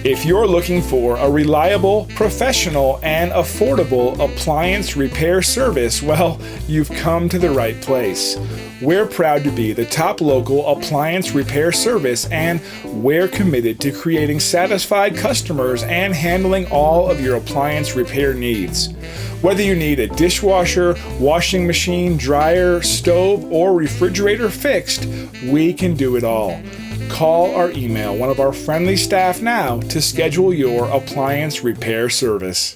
If you're looking for a reliable, professional, and affordable appliance repair service, well, you've come to the right place. We're proud to be the top local appliance repair service, and we're committed to creating satisfied customers and handling all of your appliance repair needs. Whether you need a dishwasher, washing machine, dryer, stove, or refrigerator fixed, we can do it all. Call or email one of our friendly staff now to schedule your appliance repair service.